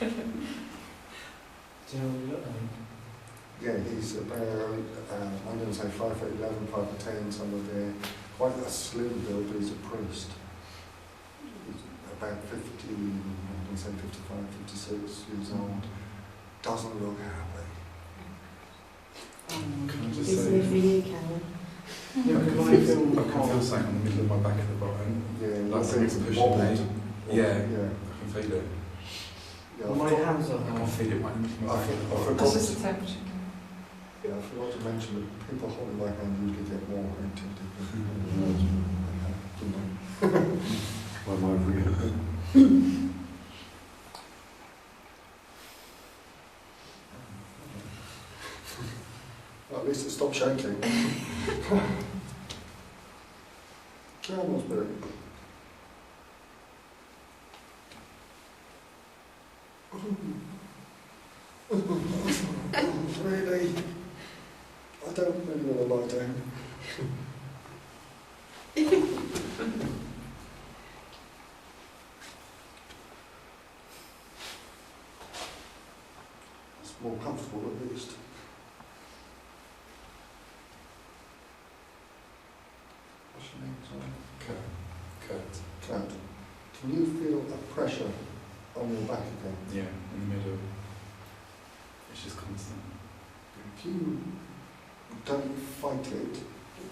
Do you know what you look like? Yeah, he's about, I'm going to say 5'11", 5'10", some of the quite a slim build, but he's a priest. He's about 50, I'm going to say 55, 56 years old. Doesn't look happy. Can I just It's say, good for you, Karen. Yeah, I because can feel something on the middle of my back at the bottom. Yeah, Like something's pushing wobbled. me. Yeah, Yeah. I can feel it. Yeah, my hands are I can hard. feel it when I my back think- at the I bottom. forgot- That's just the temperature. Yeah, I forgot to mention that people holding my hand usually get more activity. I'm over it. Well, at least it stopped shaking. Yeah, almost better. Really? I don't really want to lie down. It's more comfortable at least. What's your name, sorry? Kurt. Cloud. Can you feel a pressure on your back again? Yeah, in the middle. It's just constant. If you don't fight it,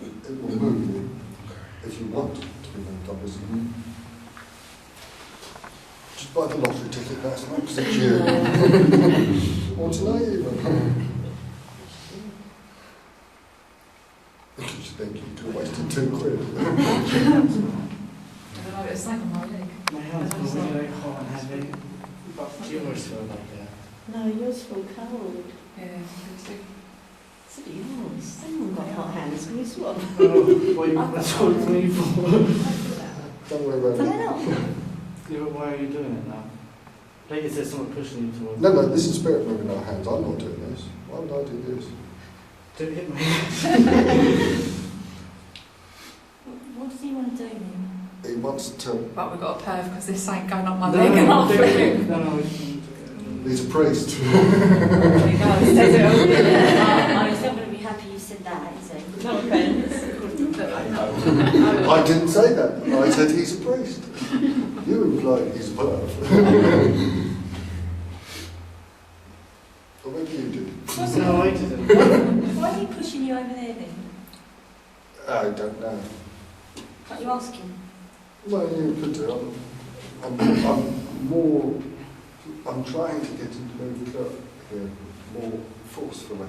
it will move you. Okay. If you want it to be moved, obviously. Just buy the lottery ticket, that's an opposite you. Or tonight even. Because you think you could have wasted £2. I don't know, it's like on my leg. My hands are really hot and heavy. Do you always feel like that? No, yours feel cold. Yeah, me too. So do yours. They haven't got hot hands. Can you swap? That's what it's me for. Don't worry about Fill it. it out. Yeah, but why are you doing it now? Like, is there someone pushing you towards? No, this is spirit moving our hands. I'm not doing this. Why would I do this? Don't hit me. What does he want to do then? He wants to. But we've got a perv because there's something going on my No, leg and no, I'm feeling. no, He's a priest. Oh, he's not going to be happy you said that, is he? No offence. I didn't say that. I said he's a priest. You implied he's a perv. Or maybe you did. No, I didn't. Why are you pushing you over there then? I don't know. Can't you ask him? Well, you could do. I'm trying to get him to move up here more forcefully.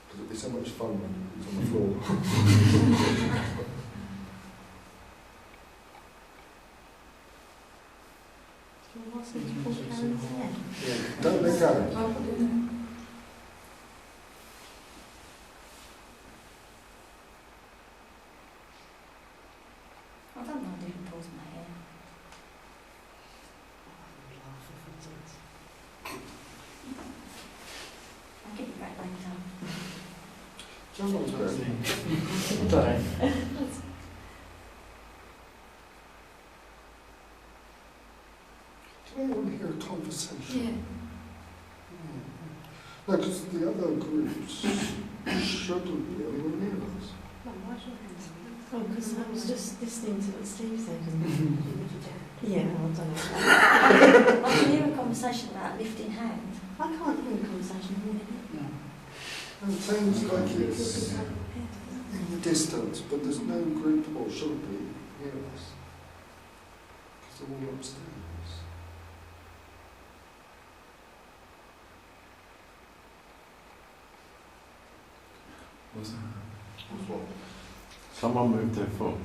Because it'd be so much fun when he's on the floor. Can you ask him to pull Karen's hair? Yeah. Don't let go. I'll put it in. I don't mind if he pulls my hair. I'll get you back later. Someone's great. Sorry. Do anyone hear a conversation? Yeah. No, because the other groups shouldn't be anywhere near us. Oh, because I was just listening to what Steve said. Yeah, I don't know. I can hear a conversation about lifting hands. I can't hear a conversation with him. And it sounds like it's in the distance, but there's no group or should be near us. Because they're all upstairs. What's that? What's what? Someone moved their foot.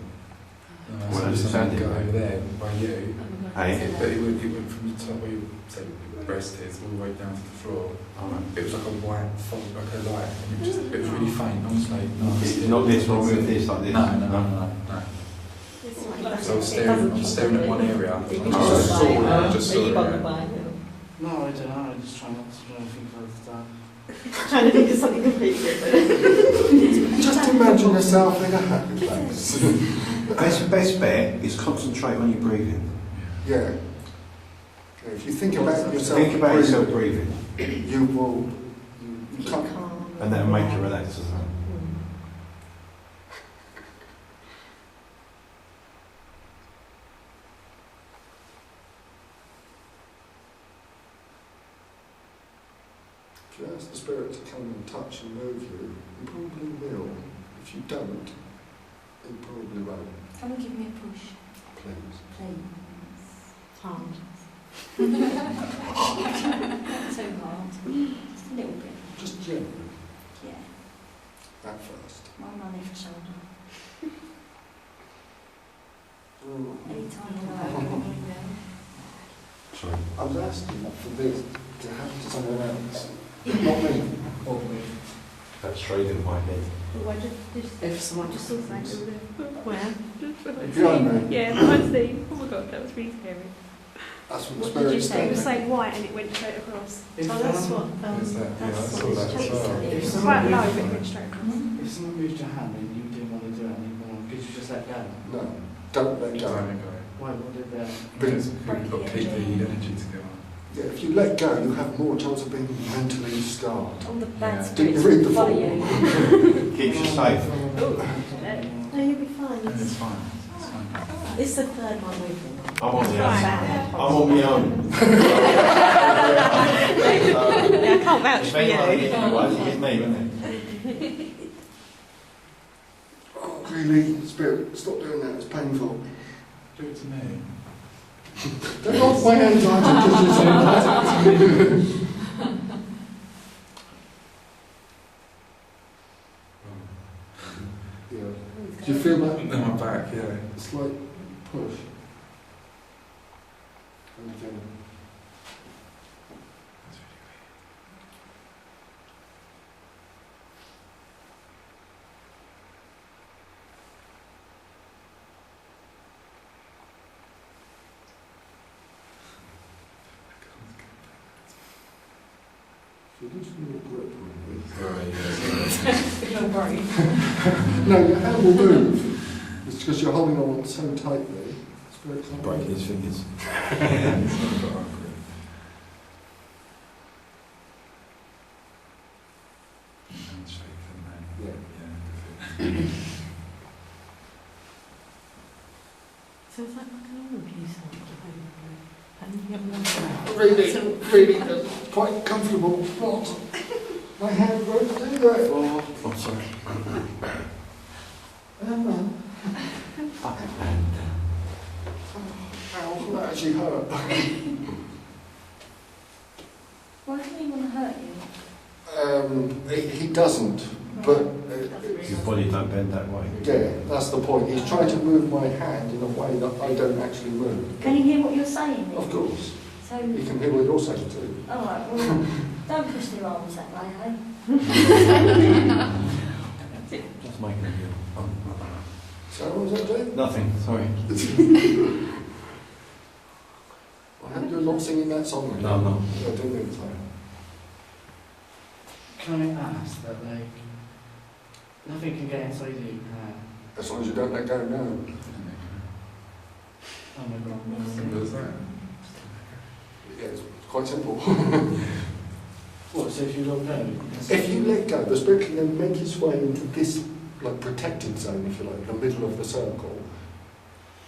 No, Well, so it's something sounding go like- over there by you. Hey? But it went from the top where you say breast is all the way down to the floor. Alright. It was like a white fog, like a light, and it was really faint. I was like, no, It's not this one, move this like this. No. So I was staring at one area. I just saw it. No, I don't know. I just try not to do anything of that. Trying to think of something completely different. Just imagine yourself in a happy place. Best bet is concentrate on your breathing. Yeah. If you think about yourself, Think about yourself breathing, you will. You can't. Calm. and that'll make you relax as well. If you ask the spirit to come and touch and move you, you probably will. If you don't, it probably won't. Come and give me a push, Please. please. Hard. Not too hard. Just a little bit. Just gently, Yeah. at first. My left shoulder. Anytime you like. Sorry. I was asking for this to happen to someone else. Not me. Or we. That's straight in my head. If someone Just saw something over there. Where? Behind me. Yeah, behind Steve. Oh my god, that was really scary. That's what the What did spirit you is say? It was saying. like white and it went straight across. If, Oh, that's what. Is that, yeah, I That's saw what that it's as well. chasing. If It was someone quite low, moves but it your- went straight across. if someone moved your hand and you didn't want to do it anymore, could you just let go? No, don't let go. Don't let go. Why? What did that? Because Break you've got to the keep the energy. energy to go on. Yeah, if you let go, you have more chance of being mentally scarred. All the bad Yeah. Didn't you spirits read the follow form? you. Keeps you safe. Oh, No, you'll be fine. And it's fine. It's fine. It's the third one we've been on. I'm on the Right. own. I'm on my own. Yeah, I can't vouch If for anyone you. hits me, well, it's me, isn't it? Oh, really? Spirit, stop doing that, it's painful. Do it to me. Don't hold my hands out because you're saying that. Yeah. Do you feel that? No, my back, yeah. It's like push. And again. If you loosen your grip on it. Right, Don't worry. No, your hand will move. It's because you're holding on so tightly. It's very close. Break his fingers. yeah. It's not got our grip. Handshake and then, Yeah. yeah. So it's like a normal piece and you have Really, really quite comfortable. What? My hand won't do that. Oh, sorry. Fucking hand. Ow, that actually hurt. Why doesn't he want to hurt you? He doesn't, but Your body don't bend that way. yeah, that's the point. He's trying to move my hand in a way that I don't actually move. Can you hear what you're saying? Of course. So, You can hear what you're saying too. alright, well, don't push their arms that way, eh? Just making it. So what was that doing? Nothing, sorry. I hope you're not singing that song again. No, no. I didn't think so. Can I ask that, like, nothing can get inside you, As long as you don't let go now. oh my god, What was that? Yeah, it's quite simple. What, so if you let go? If you let go, the spirit can then make its way into this like protected zone, if you like, the middle of the circle.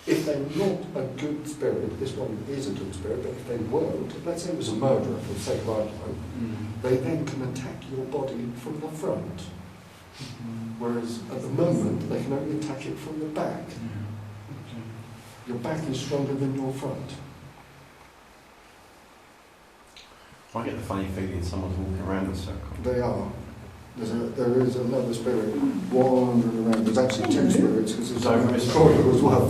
If they're not a good spirit, this one is a good spirit, but if they weren't, let's say it was a murderer for the sake of argument, they then can attack your body from the front. Whereas at the moment, they can only attack it from the back. Your back is stronger than your front. I get the funny feeling someone's walking around the circle. They are. There is another spirit wandering around. There's actually two spirits because there's Over over this this corridor as well.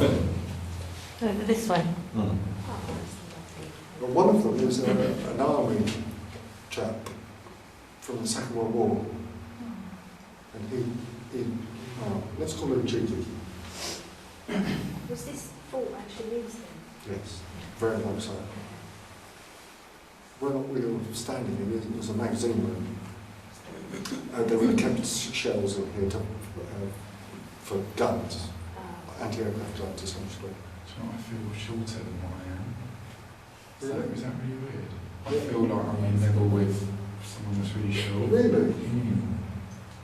Over this way. Mm. But one of them is an army chap from the Second World War. And let's call him Cheeky. Was this fort actually used then? Yes, very much so. Well, we were standing in it, it was a magazine room. There were kept shells in here for guns, anti-aircraft guns essentially. So I feel shorter than what I am. Is that really weird? I feel like I'm in level with someone that's really short. Really?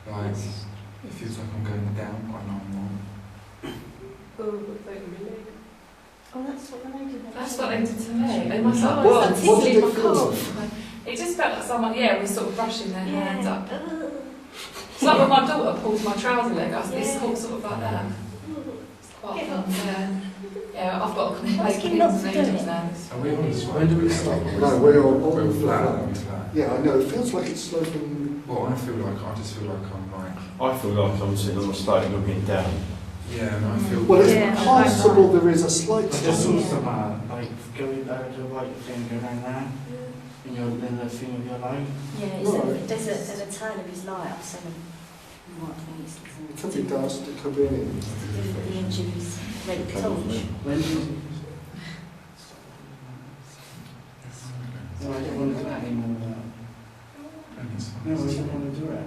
Like, it feels like I'm going down, but I know I'm not. Oh, that's what the lady did. That's what they did to me. And my son What- was what did tickling it my feel calf. It just felt like someone, was sort of brushing their hands up. Yeah. It's like when my daughter pulls my trouser leg, it's sort of like that. It's quite fun, yeah, I've got to Ask him make not to do needles it. now. Are we on this? When do we start? No, we're We're flat. flat. We're flat. Yeah, I know. It feels like it's sloping. Well, I just feel like I'm like. I feel like I'm sitting on the stage looking down. Yeah, and I feel. Well, it's Yeah, possible there is a slight. I just saw some, like, going over to the right thing, go around there, in the thing of your life. Yeah, Right. there's a tail of his light. I've seen him. It could be dust. It could be anything. The inch of his red torch. When did you... No, I don't want to do that anymore. No, I don't want to do it.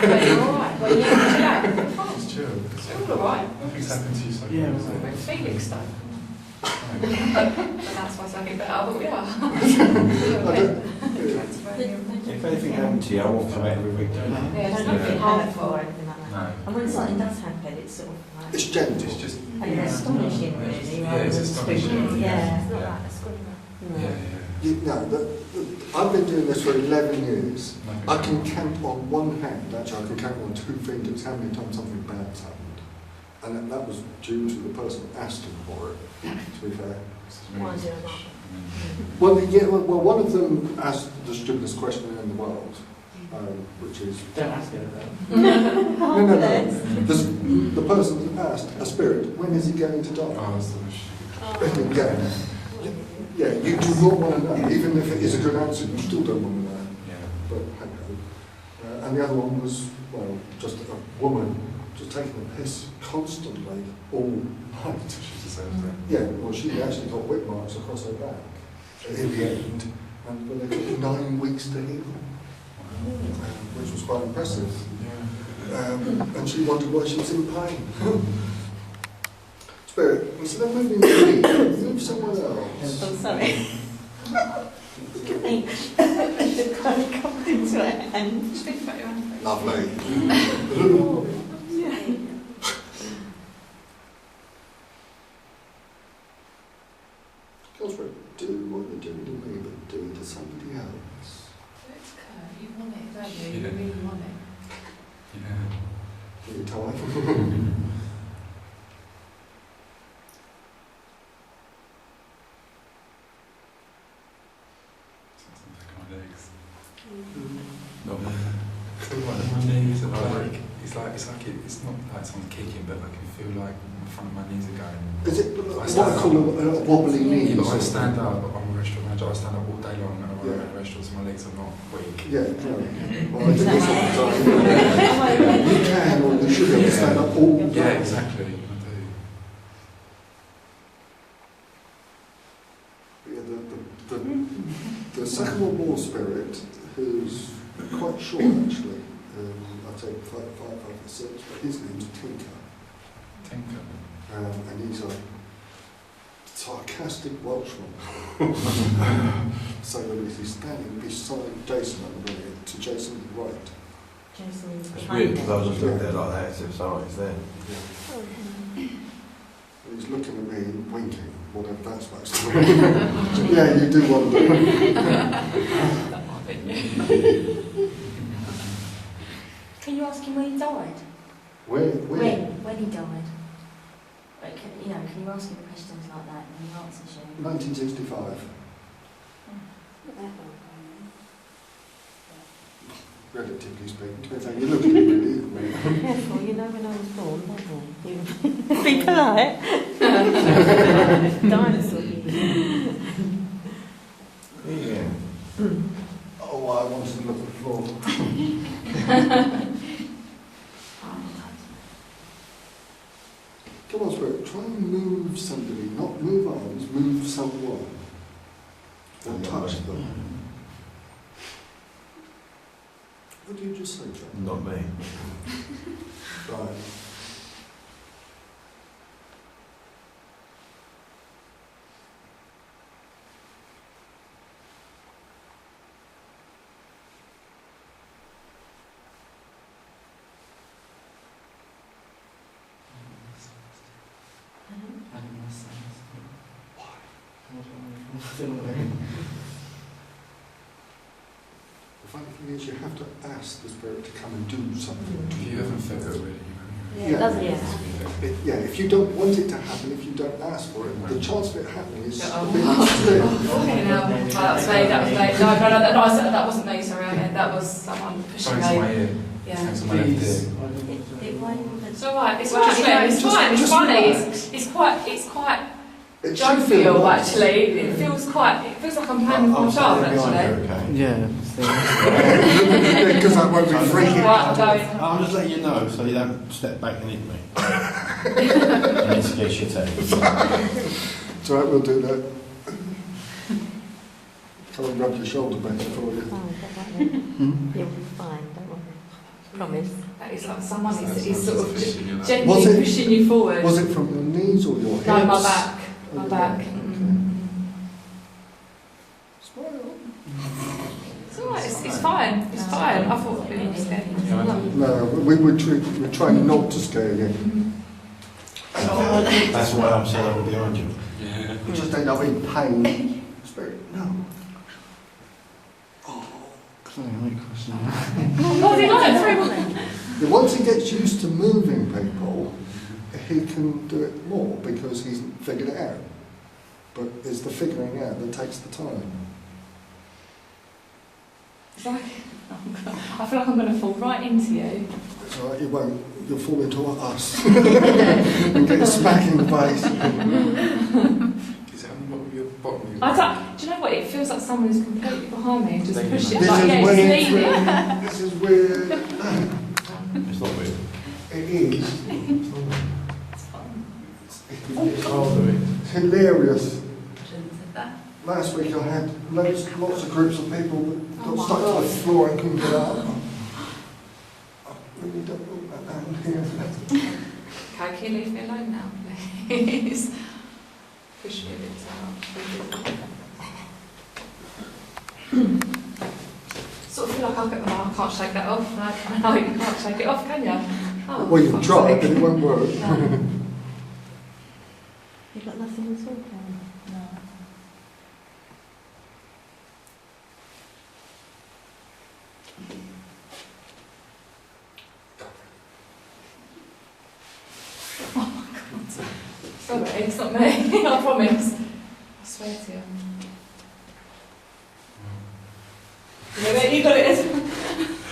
But you're alright. Well, you're fine. It's chill. You're alright. Nothing's happened to you so far. Yeah, is it? We're Felixstowe. No. And that's why it's like a bit better, but we are. If anything happened to you, I won't come out every week doing that. Yeah, there's Don't nothing get hard hurtful or for. anything like that. No. And when something does happen, it's sort of like... It's gentle. It's just. And it's astonishing, really. Yeah, rather it's than astonishing. spooky. Yeah. It's not like a screamer. Yeah, No. yeah. I've been doing this for 11 years. Nothing I can happened. count on one hand, actually I can count on 2 fingers how many times something bad's happened. And that was due to the person asking for it, to be fair. Why is it not? Well, yeah, well, one of them asked the stupidest question in the world, which is... Don't ask it though. No. The person asked, a spirit, when is he going to die? Oh, that's the shit. Yeah, you do not want to know. Even if it is a good answer, you still don't want to know. Yeah. But hey-ho. And the other one was, well, just a woman just taking the piss constantly all night. She just said that. Yeah, well, she actually got whip marks across her back in the end, and well, they took 9 weeks to heal, which was quite impressive. Yeah. And she wondered why she was in pain. Spirit, instead of moving me, move somewhere else. I'm sorry. Look at me. It's kind of covered into her hand. Just think about your own face. Lovely. Spirit, do what you're doing to me, but do it to somebody else. It's Kurt, you want it, don't you? You Yeah. really want it. Yeah. Give you time. Something like my legs. No. My knees are like, it's not like someone's kicking, but I can feel like in front of my knees are going. Is it what I call a wobbly knee? Yeah, but I stand up, I'm a restaurant manager, I stand up all day long and I work Yeah. in restaurants, so my legs are not weak. Yeah, no. Well, I did this all the time. You can or you should be able to stand up all day. Yeah, exactly, I do. Yeah, the Second World War spirit, who's quite short actually, I'd say 5'6", but his name's Tinker. Tinker. And he's a sarcastic Welshman. So he's standing beside Jason at the minute, to Jason's right. Jason's It's behind weird because I him. just look there like that as if someone's there. He's looking at me, winking, whatever that's supposed to mean. Yeah, you do wonder. Can you ask him when he died? When he died? Like, can you ask him questions like that and he answers you? 1965. Relatively speaking, depends how you look at it, really. Careful, you know when I was born, don't you? Be polite. Dinosaur years. Yeah. Oh, I wanted to look at the floor. Come on, Spirit, try and move somebody, not move arms, move someone. Don't touch them. What did you just say, John? Not me. Right. The funny thing is, you have to ask the spirit to come and do something. You haven't felt it already. Yeah. Doesn't it? Yeah, if you don't want it to happen, if you don't ask for it, the chance of it happening is Oh. a bit slim. Okay, now. That was me, that was me. No, that wasn't me, sorry, that was someone pushing Something to my me. ear. Yeah. Something to my left Please. ear. It won't. It's alright, it's Well, alright, just you know, relax, it's just- fine, it's just funny, relax. it's quite It should feel jovial nice. actually, it feels like I'm playing with my child actually. Okay. Yeah. Because I won't be freaking Right, out. don't. I'm just letting you know so you don't step back and hit me. I need to get shit out. It's alright, we'll do that. Come and rub your shoulder better for you. You'll be fine, don't worry. Promise. That is like someone is sort of Pushing you like- Was gently it- pushing you forward. Was it from your knees or your hips? No, my back. Oh, My your back. back, Smile. It's alright, it's fine, it's fine. I thought it was scared. No, we're trying not to scare you. That's why I'm set over behind you. Yeah. You just end up in pain. Spirit, no. Oh, did I through? Once he gets used to moving people, he can do it more because he's figured it out. But it's the figuring out that takes the time. It's like, I feel like I'm going to fall right into you. It's all right, you won't. You'll fall into us and get a smack in the face. Is that on your bottom of your I don't, do you know what? It feels like someone is completely behind me and just Thank you, pushing. mate. Like, yeah, This it's is leaning. This is weird. It's not weird. It is. It's fun. It's hilarious. I shouldn't have said that. Last week I had lots of groups of people that Oh got my stuck to God. the floor and couldn't get up. I really don't want that down here. Okay, can you leave me alone now, please? Push me a bit Sort of feel like I can't shake that off. I know you can't shake it off, can you? Oh, Well, you can fuck's try, sake. but it won't work. No. You've got nothing at all, Karen? No. Sorry, it's not me. I promise. I swear to you. You got it.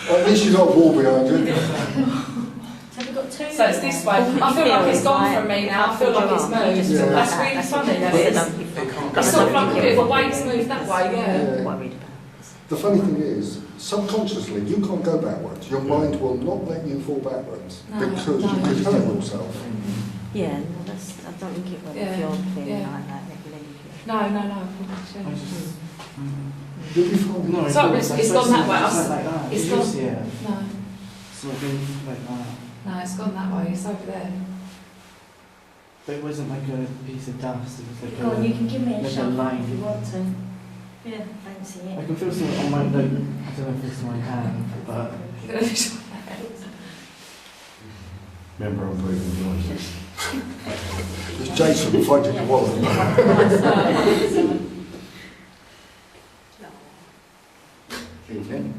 Well, at least you've got a wall behind you. Have you got two? So it's this way. I feel like it's gone from me now. I feel like it's moved. Yeah. That's really funny, that is. It's sort of like a bit of a weight's moved that way, yeah. Yeah. Worried about The funny thing is, subconsciously, you can't go backwards. Your mind will not let you fall backwards No, because no. you could hurt yourself. Yeah, no, that's, I don't think it will Yeah, if you're feeling yeah. like that regularly. No, I promise you. You'll be fine. No, So it's gone that way. It's like that. It's It's gone- just, yeah. No, It's not been like that. no, it's gone that way. It's over there. But it wasn't like a piece of dust. It was like Go on, you can give me a like a shove line. if you want to. Yeah, fancy I it. can feel something on my, like, I don't know if it's my hand, but Remember, I'm breathing behind you. It's Jason fighting your wallet. Evening.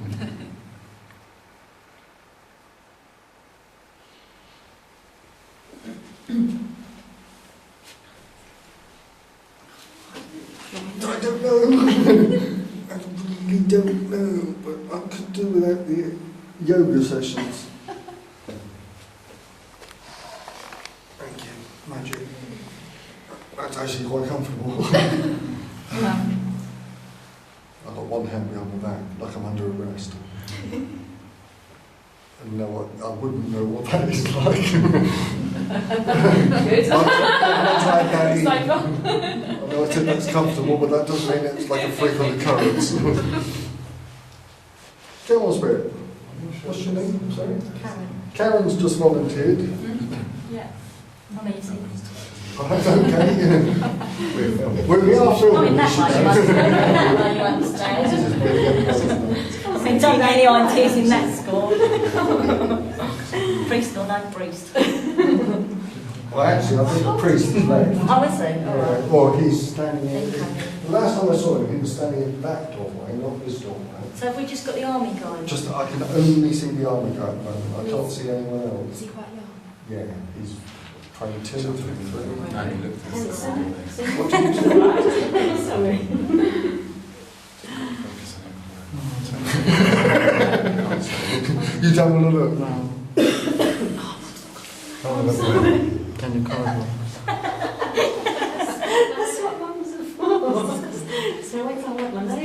I don't know. I really don't know, but I could do without the yoga sessions. Thank you, magic. That's actually quite comfortable. I've got one hand behind my back, like I'm under arrest. And know what, I wouldn't know what that is like. Good. I've tried that either. Safer. I know I said that's comfortable, but that doesn't mean it's like a freak on the currents. Come on, Spirit. What's your name? Sorry? Karen. Karen's just volunteered. Yeah. I'm easy. Right, okay. We are Not filming in this, that you much, know. you understand. This I don't get any ideas in that score. Priest or no priest? Well, actually, I think the priest is left. Oh, is he? All right. Or he's standing Then in. come in. The last time I saw him, he was standing in that doorway, not this doorway. So have we just got the army guy? Just, I can only see the army guy at the moment. I can't see anyone Is else. he quite young? Yeah, he's 22 or 23. No, he looked at Handsome. What did you do? Sorry. You don't want to look. No. Can you call me? That's what mums are for. So I can't wipe my nose.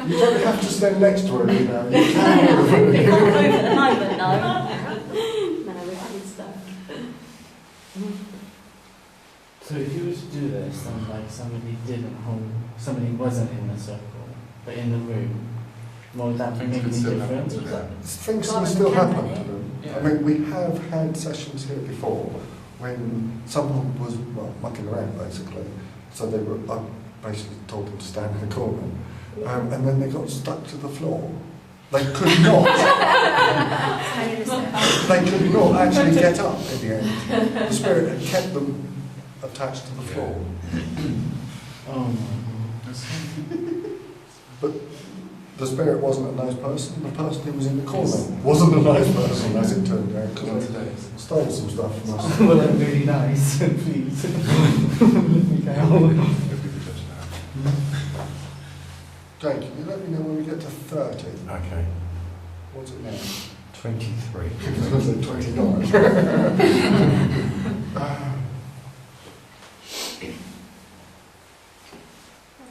You don't have to stand next to her, you know. You We can. can't move at the moment, no. No, we're having stuff. So if you were to do this and like somebody somebody wasn't in the circle, but in the room, what would that Things make could any still happen difference? to them. Things can still happen to them. Yeah. I mean, we have had sessions here before when someone was, well, mucking around basically. So they were, I basically told them to stand in the corner. And then they got stuck to the floor. They could not. They could not actually get up at the end. The spirit had kept them attached to the floor. Oh my But the spirit wasn't a nice person. The person who was in the corner wasn't a nice person, as it turned out, because they stole some stuff from us. god. Well, I'm really nice, please. Jake, can you let me know when we get to 30? Okay. What's it now? 23. I was at 29.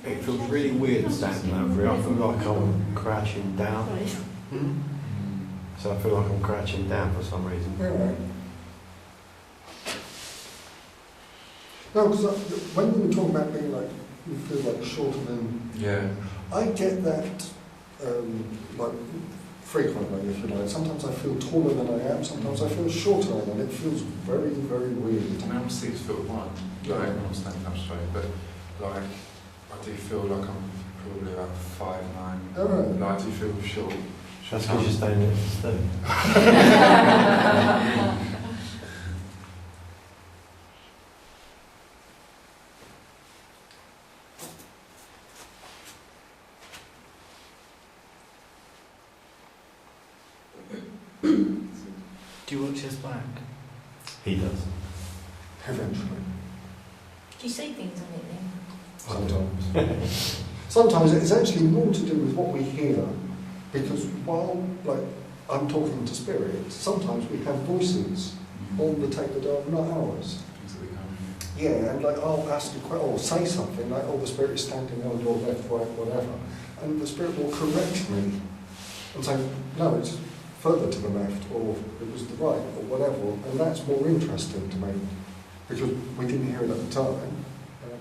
It feels really weird standing over here. I feel like I'm crouching down. So I feel like I'm crouching down for some reason. Right. No, because when you were talking about being like, you feel like shorter than... Yeah. I get that, like, frequently, if you like. Sometimes I feel taller than I am, sometimes I feel shorter than I am. It feels very, very weird. I mean, I'm 6'1", like, I'm standing up straight, but like, I do feel like I'm probably about 5'9". Alright. Like, I do feel short. That's because you're staying next to Steve. Do you watch his back? He does. Eventually. Do you see things on it then? Sometimes. Sometimes it's actually more to do with what we hear, because while, like, I'm talking to spirits, sometimes we have voices on the tape that are not ours. Things that we can't. Yeah, and like I'll ask a question or say something like, "Oh, the spirit is standing on your left, right, whatever," and the spirit will correct me and say, "No, it's further to the left," or "It was the right," or whatever, and that's more interesting to me because we didn't hear it at the time,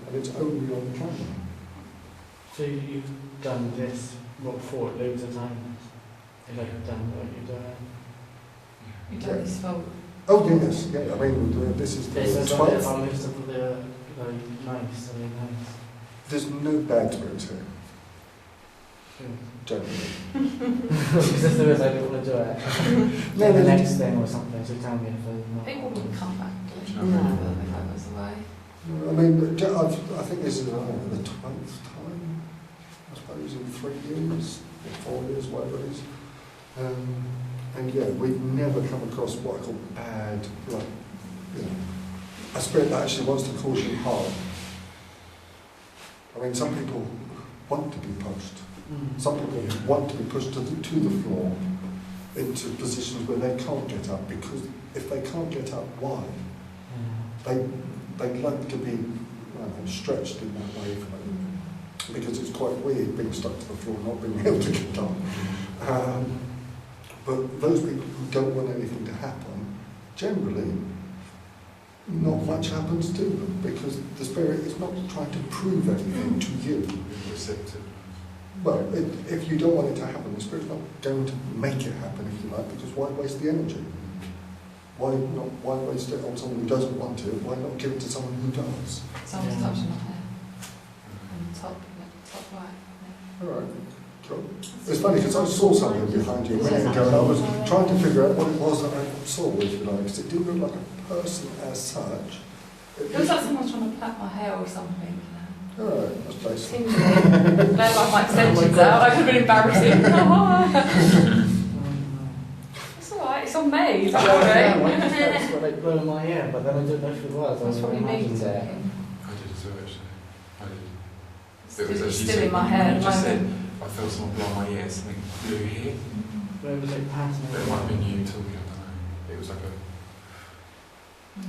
and it's only on the camera. So you've done this Rock Fort loads of times. You've like done what you're doing. You done this for Oh yes, yeah. I mean, this is the There's a 12th. on list of the nice, really nice. There's no bad spirits here, Good. generally. Because if there is, I don't want to do it. No, The there's- next thing or something, so tell me if there's not. people wouldn't come back. Do you No, know? if that was the way. I mean, I think this is the 12th time, I suppose, in 3 years, or 4 years, whatever it is. And yeah, we've never come across what I call bad, like, you know, a spirit that actually wants to cause you harm. I mean, some people want to be pushed. Some people want to be pushed to the floor, into positions where they can't get up, because if they can't get up, why? They'd like to be, I don't know, stretched in that way, because it's quite weird being stuck to the floor, not being able to get up. But those people who don't want anything to happen, generally, not much happens to them, because the spirit is not trying to prove anything to you. Receptive. Well, if you don't want it to happen, the spirit's not going to make it happen, if you like, because why waste the energy? Why waste it on someone who doesn't want it? Why not give it to someone who does? Someone's Yeah. touching my hair. On top right. All right, cool. It's funny because I saw something behind you a minute ago, and I was trying to figure out what it was that I saw, if you like, because it didn't look like a person as such, It feels like someone's trying to plait my hair or something. Oh, that's basically. Seems glad like my extensions out. That could have been embarrassing. It's alright, it's on me. It's Yeah, alright. that's what they put in my ear, but then I didn't know if it was. That's probably me imagined it. I talking. did as well, actually. I did. It was It's as you still said, in my hair you at the just said, moment. I felt someone blow my ear, something blue here. But it was like passing. But it might have been you talking, I don't know. It was like a,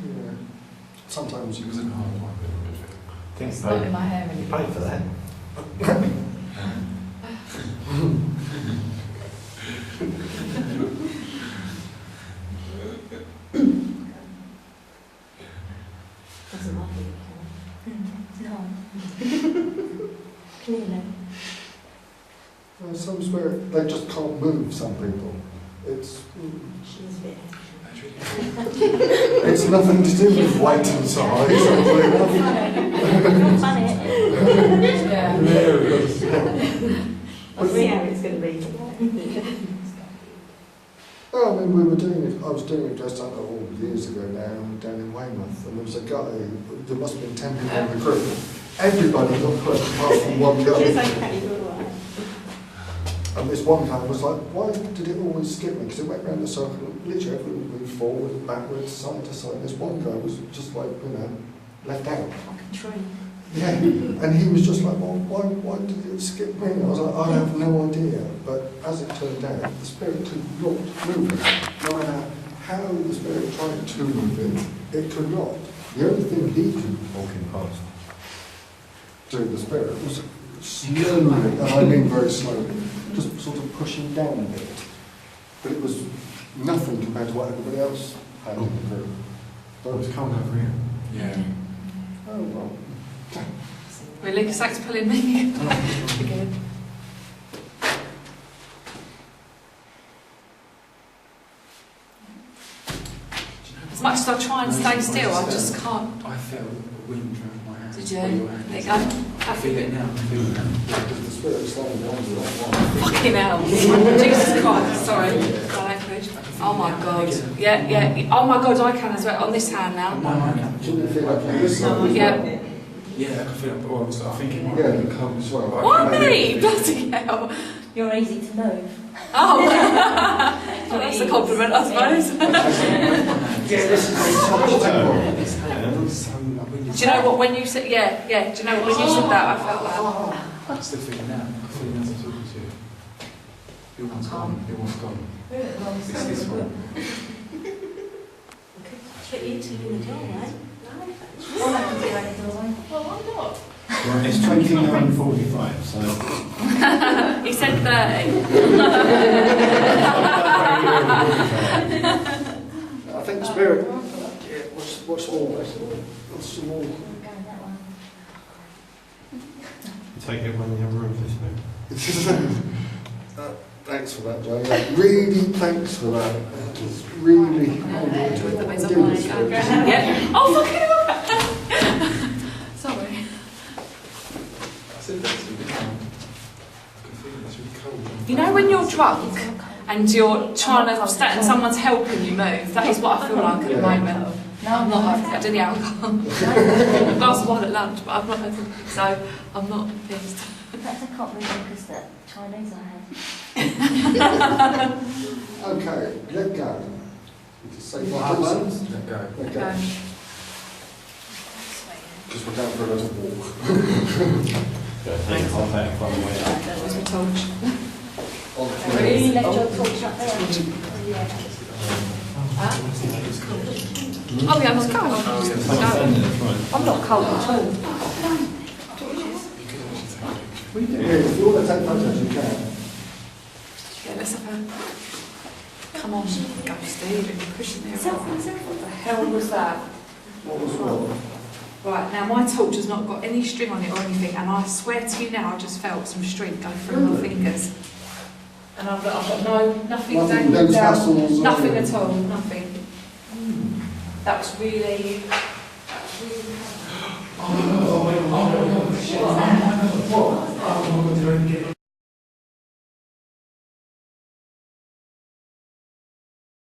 Yeah. Sometimes it you wasn't hard, it might have been a good thing. Think It's you not in paid, my hair you anymore. paid for that. Doesn't like it, no. Clearly. some spirit, they just can't move, some people. It's She's a bit. That's really cool. it's nothing to do with weight and size. You're funny. Yeah. I'll see how it's going to be. Oh, I mean, we were doing it, I was doing it just all years ago now, down in Weymouth, and there was a guy, there must have been 10 people in the group. Everybody got pushed apart from one guy. It's okay, you're all right. And this one guy was like, why did it always skip me? Because it went round the circle, and literally everyone moved forward and backwards, side to side. This one guy was just like, left out. Like a tree. Yeah, and he was just like, well, why did it skip me? And I was like, I have no idea. But as it turned out, the spirit could not move it. No matter how the spirit tried to move it could not. The only thing he could Walking past. do, the spirit, was slowly, and I mean very slowly, just sort of pushing down a bit. But it was nothing compared to what everybody else had in the group. It was cold over here. Yeah. Oh, well. Really? Because that's pulling me. Again. As much as I try and stay still, I just can't. I felt a wind around my hand. Did you? Or your hand. There you go. I feel it now. I feel it now. The spirit slowing down to that one. Fucking hell. Jesus Christ. Sorry. My language. Oh my God. Yeah. Oh my God, I can as well. On this hand now. My hand. Didn't you feel like this side? Yeah. Yeah, I can feel it. Oh, I was thinking. Yeah, the cold as well. What me? Bloody hell. You're easy to move. Oh. Well, that's a compliment, I suppose. Yeah, this is This hand was so windy. Do you know what, when you said, yeah, do you know what, when you said that, I felt that. I'm still feeling now. I'm feeling as I'm talking to you. Your one's gone. Your one's gone. It's this one. Put you two in the doorway. Well, that could be right in the way. Well, why not? It's 29:45, so. He said 30. I think spirit. Yeah, what's all this? What's some more? I'm going that one. Take everyone in the other room for this move. Thanks for that, Joe. Really, thanks for that. It's really. Yeah. Oh, fucking hell. Sorry. I said that's really cold. I can feel it. It's really cold. You know when you're drunk and you're trying to stand and someone's helping you move? That is what I feel like at the moment. No, I'm not. I've had any alcohol. A glass of wine at lunch, but I've not had anything, so I'm not pissed. Perhaps I can't move because that Chinese I had. Okay, let go. You just say What what happens? Let go. Let go. Because we're going for a little walk. Thanks, I'll take one way up. Where's my torch? Really let your torch up there. Yeah. Oh yeah, let's go. I'm not cold at all. Yeah, if you want to take photos, you can. Yeah, let's have a... Come on, ghosty, you're pushing there. What the hell was that? What was what? Right, now my torch has not got any string on it or anything, and I swear to you now, I just felt some string go through my fingers. And I've got nothing Nothing, dangling no down, tassels, nothing nothing. at all, nothing. That was really... Oh,